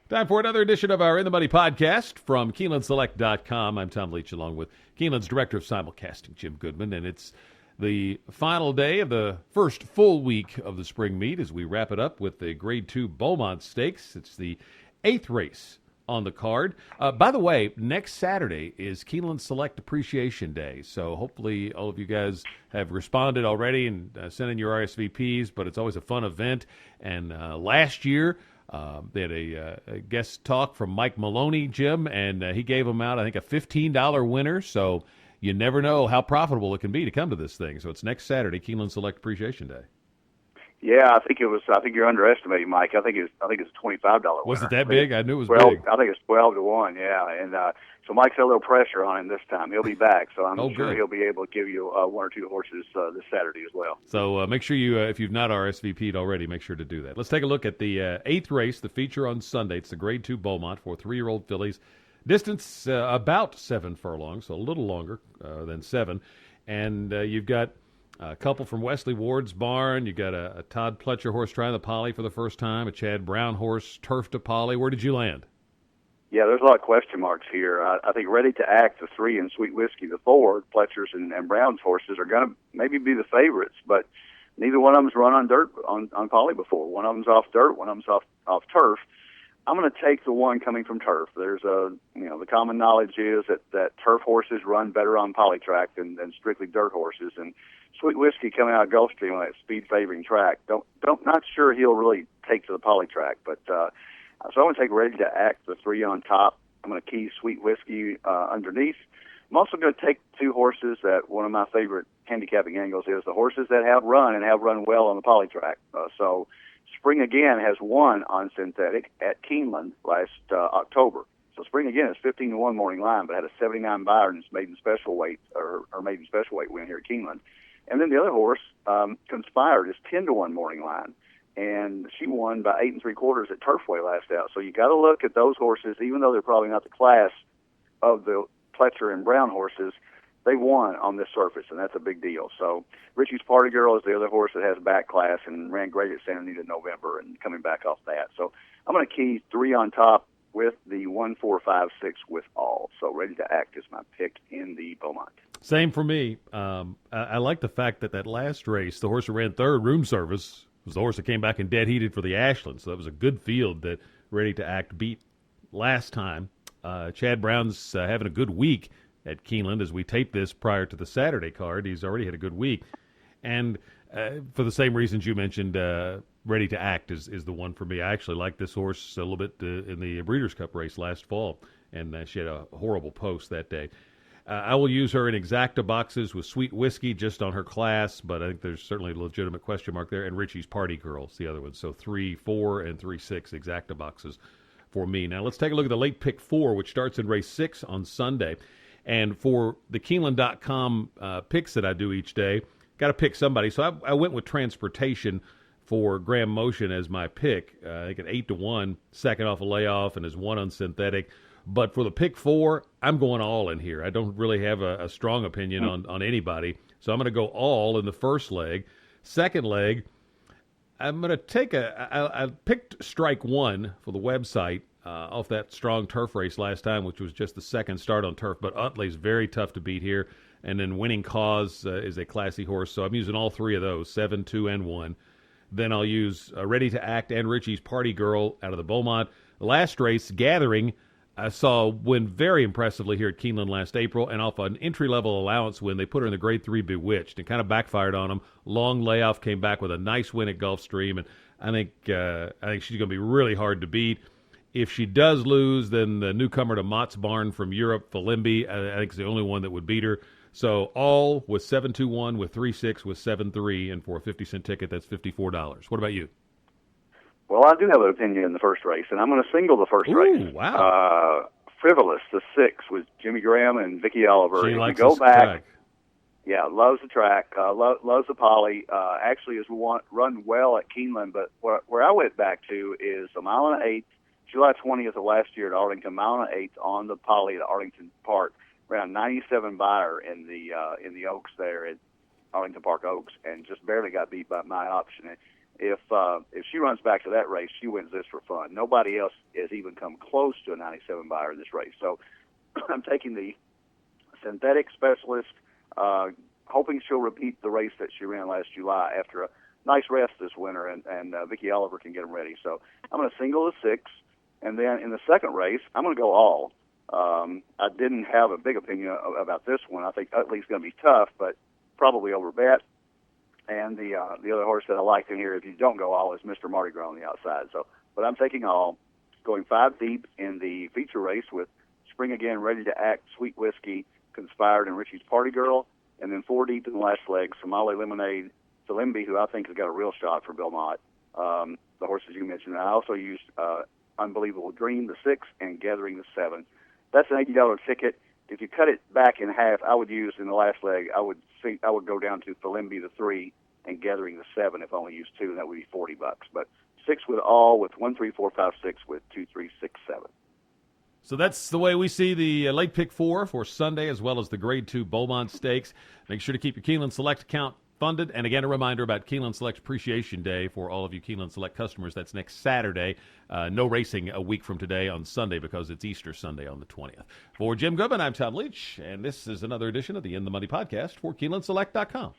Time for another edition of our In the Money podcast from KeenelandSelect.com. I'm Tom Leach along with Keeneland's Director of Simulcasting, Jim Goodman, and it's the final day of the first full week of the spring meet as we wrap it up with the Grade 2 Beaumont Stakes. It's the 8th race on the card. By the way, next Saturday is Keeneland Select Appreciation Day, so hopefully all of you guys have responded already and sent in your RSVPs, but it's always a fun event. And last year, they had a guest talk from Mike Maloney, Jim, and he gave them out, I think, a $15 winner. So you never know how profitable it can be to come to this thing. So it's next Saturday, Keeneland Select Appreciation Day. Yeah, I think you're underestimating, Mike. I think it's a $25 winner. Was it that big? I knew it was 12, big. I think it's 12-1. Yeah, and so Mike's got a little pressure on him this time. He'll be back, so I'm sure good. he'll be able to give you one or two horses this Saturday as well. So make sure you, if you've not RSVP'd already, make sure to do that. Let's take a look at the 8th race, the feature on Sunday. It's the Grade 2 Beaumont for 3-year-old fillies. Distance about 7 furlongs, so a little longer than 7. And you've got a couple from Wesley Ward's barn. You got a Todd Pletcher horse trying the Poly for the first time, a Chad Brown horse, turf to Poly. Where did you land? Yeah, there's a lot of question marks here. I think Ready to Act, the 3, and Sweet Whiskey, the 4, Pletcher's and Brown's horses are going to maybe be the favorites, but neither one of them's run on dirt on Poly before. One of them's off dirt, one of them's off turf. I'm going to take the one coming from turf. There's the common knowledge is that turf horses run better on polytrack than strictly dirt horses. And Sweet Whiskey coming out of Gulfstream on that speed favoring track, not sure he'll really take to the polytrack. But so I'm going to take Ready to Act, the 3 on top. I'm going to key Sweet Whiskey underneath. I'm also going to take 2 horses that one of my favorite handicapping angles is the horses that have run well on the polytrack. So Spring Again has won on synthetic at Keeneland last October. So Spring Again is 15-1 morning line, but had a 79 buyer in its maiden special weight win here at Keeneland. And then the other horse, Conspired, is 10-1 morning line, and she won by 8 3/4 at Turfway last out. So you got to look at those horses, even though they're probably not the class of the Pletcher and Brown horses. They won on this surface, and that's a big deal. So Richie's Party Girl is the other horse that has back class and ran great at Santa Anita in November and coming back off that. So I'm going to key 3 on top with the 1, 4, 5, 6 with all. So Ready to Act is my pick in the Beaumont. Same for me. I like the fact that last race, the horse who ran third, Room Service, was the horse that came back and dead heated for the Ashland. So that was a good field that Ready to Act beat last time. Chad Brown's having a good week at Keeneland as we tape this prior to the Saturday card. He's already had a good week. And for the same reasons you mentioned, Ready to Act is the one for me. I actually like this horse a little bit in the Breeders' Cup race last fall, and she had a horrible post that day. I will use her in exacta boxes with Sweet Whiskey just on her class, but I think there's certainly a legitimate question mark there. And Richie's Party Girl's the other one. So 3, 4, and 3, 6 exacta boxes for me. Now let's take a look at the late pick 4, which starts in race 6 on Sunday. And for the Keeneland.com picks that I do each day, got to pick somebody. So I went with Transportation for Graham Motion as my pick. I think at 8-1, second off a layoff, and is 1 on synthetic. But for the pick 4, I'm going all in here. I don't really have a strong opinion on anybody. So I'm going to go all in the first leg. Second leg, I'm going to take I picked Strike 1 for the website off that strong turf race last time, which was just the second start on turf. But Utley's very tough to beat here. And then Winning Cause is a classy horse. So I'm using all 3 of those, 7, 2, and 1. Then I'll use Ready to Act and Richie's Party Girl out of the Beaumont. The last race, Gathering, I saw win very impressively here at Keeneland last April, and off an entry-level allowance win, they put her in the Grade 3 Bewitched. It kind of backfired on them. Long layoff, came back with a nice win at Gulfstream, and I think she's going to be really hard to beat. If she does lose, then the newcomer to Mott's Barn from Europe, Falimbi, I think is the only one that would beat her. So all with 7-2-1, with 3-6, with 7-3, and for a 50-cent ticket, that's $54. What about you? Well, I do have an opinion in the first race, and I'm going to single the first race. Wow. Frivolous, the 6, with Jimmy Graham and Vicky Oliver. She if likes you go this back, track. Yeah, loves the track, loves the Poly. Actually has run well at Keeneland, but where I went back to is a 1 1/8, July 20th of last year at Arlington, 1 1/8 on the Poly at Arlington Park, around 97 buyer in the Oaks there at Arlington Park Oaks, and just barely got beat by my option. if she runs back to that race, she wins this for fun. Nobody else has even come close to a 97 by her in this race. So I'm taking the synthetic specialist, hoping she'll repeat the race that she ran last July after a nice rest this winter, and Vicki Oliver can get them ready. So I'm going to single the 6, and then in the second race, I'm going to go all. I didn't have a big opinion about this one. I think Utley's going to be tough, but probably over bet. And the other horse that I liked in here, if you don't go all, is Mr. Mardi Gras on the outside. So, but I'm taking all, going 5 deep in the feature race with Spring Again, Ready to Act, Sweet Whiskey, Conspired, and Richie's Party Girl, and then 4 deep in the last leg, Somali Lemonade, Salimbi, who I think has got a real shot for Beaumont. The horses you mentioned. I also used Unbelievable Dream, the 6, and Gathering, the 7. That's an $80 ticket. If you cut it back in half, I would use in the last leg. I would go down to Salimbi, the 3, and Gathering, the 7. If I only use 2, and that would be $40. But 6 with all, with 1, 3, 4, 5, 6, with 2, 3, 6, 7. So that's the way we see the late pick 4 for Sunday, as well as the Grade 2 Beaumont Stakes. Make sure to keep your Keeneland Select account funded. And again, a reminder about Keeneland Select Appreciation Day for all of you Keeneland Select customers. That's next Saturday. No racing a week from today on Sunday because it's Easter Sunday on the 20th. For Jim Goodman, I'm Tom Leach, and this is another edition of the In the Money podcast for KeenelandSelect.com.